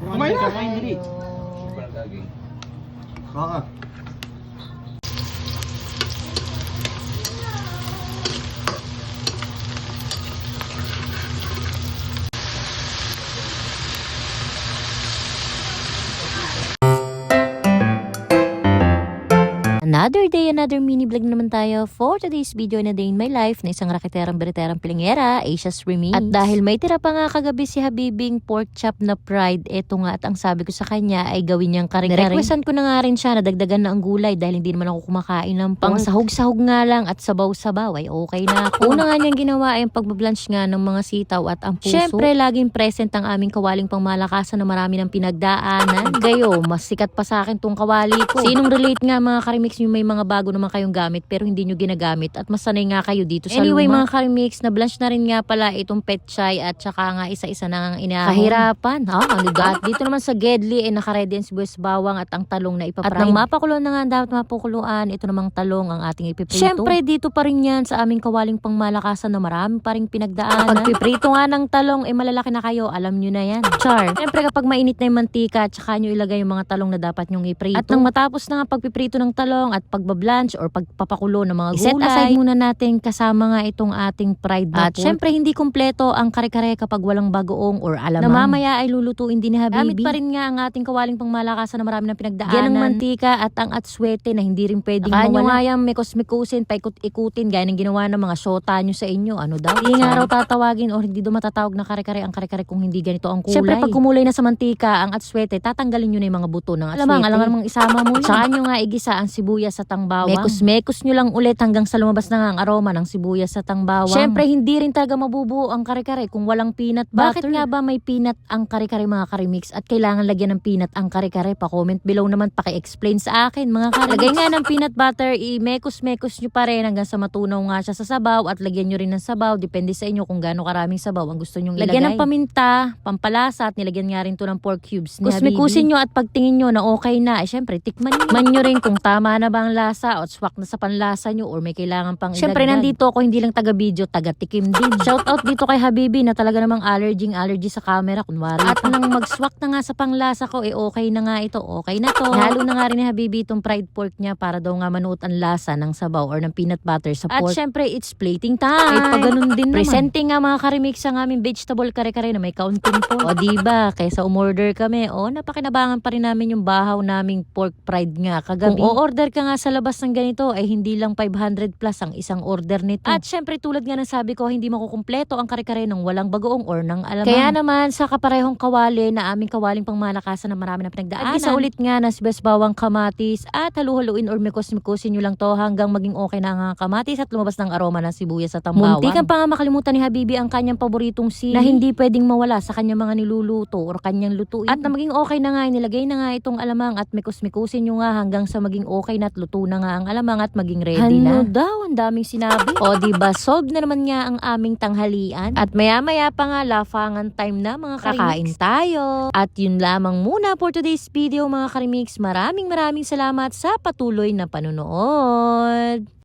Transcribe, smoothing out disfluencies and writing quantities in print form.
Kumain na. Kumain dali. Oo. Another day, another mini vlog naman tayo for today's video na day in my life na isang raketerang beriterang pilingera, Asia's Remix. At dahil may tira pa nga kagabi si Habibing pork chop na fried, eto nga at ang sabi ko sa kanya ay gawin niyang kare-kare. Requestan ko na nga rin siya na dagdagan na ang gulay dahil hindi naman ako kumakain ng pork. Pang sahog-sahog nga lang at sabaw-sabaw ay okay na ako. Una nga niyang ginawa ay ang pagbablanch nga ng mga sitaw at ang puso. Syempre, laging present ang aming kawaling pangmalakasan na marami ng pinagdaanan. Gayo, mas sikat pa sa akin tong kawali ko. Sinong relate nga mga karimix nyo may mga bago naman kayong gamit pero hindi nyo ginagamit at masanay nga kayo dito sa anyway, luma. Mga karimix, na blanch na rin nga pala itong petchay at saka nga isa-isa na ang kahirapan. Ano at dito naman sa Gedli ay nakaredy ang sibuyas bawang at ang talong na ipapride. At nang mapakulo na nga dapat mapukuluan, ito namang talong ang ating ipiprito. Syempre dito pa rin yan sa aming kawaling pangmalakasan na marami pa rin pinagdaanan. Pag piprito nga ng talong ay malalaki na kayo, alam nyo na yan. Char. Syempre kapag mainit na yung mantika at saka nyo ilagay yung mga talong na dapat nyong iprito. At nang matapos na nga pagpiprito ng talong at pagbablanch or pagpapakulo ng mga gulay, set aside muna natin kasama nga itong ating fried na pork. At syempre hindi kumpleto ang kare-kare kapag walang bagoong or alamang. Na mamaya ay lulutuin din ni Habibi. Gamit pa rin nga ang ating kawaling pangmalakasan na marami ng pinagdaanan. Yan ang mantika at ang atswete na hindi rin pwedeng mawala. Nyo nga yung mekos-mekusin, paikot-ikutin gaya ng ginawa ng mga syota nyo sa inyo. Ano daw? Hindi nga raw tatawagin or hindi daw matatawag na kare-kare ang kare-kare kung hindi ganito ang kulay. Syempre pag kumulay na sa mantika ang atswete, tatanggalin nyo na yung mga buto ng atswete. Alamang isama mo yun. Saka nyo nga igisa ang sibuyas sa tangbawang. Mekos-mekos nyo lang ulit hanggang sa lumabas na nga ang aroma ng sibuyas sa tangbawang. Syempre hindi rin talaga mabubuo ang kare-kare kung walang peanut butter. Bakit nga ba may peanut ang kare-kare mga karimix at kailangan lagyan ng peanut ang kare-kare? Pa-comment below naman, paki-explain sa akin mga karimix. Lagay nga ng peanut butter, i-mekos-mekos nyo pa rin hanggang sa matunaw nga siya sa sabaw at lagyan nyo rin ng sabaw. Depende sa inyo kung gaano karaming sabaw ang gusto nyong ilagay. Lagyan ng paminta, pampalasa at nilagyan nga rin to ng pork cubes ni Habibi. Kusmikusin nyo at pagtingin nyo na okay na, syempre tikman nyo rin kung tama na ba ang lasa o swak na sa panlasa nyo or may kailangan pang idagdag. Syempre nandito ako hindi lang taga-video, taga-tikim din. Shout out dito kay Habibi na talaga namang allergy sa camera kunwari. At nang mag-swak na nga sa panglasa ko, okay na nga ito, okay na to. Halo na nga rin ni Habibi itong fried pork niya para daw nga manuot ang lasa ng sabaw or ng peanut butter sa pork. At syempre it's plating time. Eh pag ganun din presenting nga mga karimix ang aming vegetable kare-kare na may kaunting pork. O diba, kaysa umorder kami, napakinabangan pa rin namin yung bahaw naming pork fried nga kagabi. Kung o-order ka nga sa labas ng ganito ay hindi lang 500 plus ang isang order nito. At syempre tulad nga ng sabi ko, hindi makukumpleto ang kare-kare ng walang bagoong or ng alamang. Kaya naman sa kaparehong kawali na aming kawaling pangmalakasan na marami na pinagdaanan. At isa ulit nga na sibuyas bawang kamatis at halu-haluin or mekos-mekusin nyo lang to hanggang maging okay na ang kamatis at lumabas ng aroma ng sibuyas sa tambawang. Muntikan pa nga makalimutan ni Habibi ang kanyang paboritong sili na hindi pwedeng mawala sa kanyang mga niluluto or kanyang lutuin. At na maging okay na nga, nilagay na nga itong alamang at mekos-mekusin nyo nga hanggang sa maging okay na at luto na nga ang alamang at maging ready na. Ano daw, ang daming sinabi. O diba, solve na naman nga ang aming tanghalian. At maya-maya pa nga, lafangan time na mga karimix. Kakain tayo. At yun lamang muna for today's video mga karimix. Maraming salamat sa patuloy na panonood.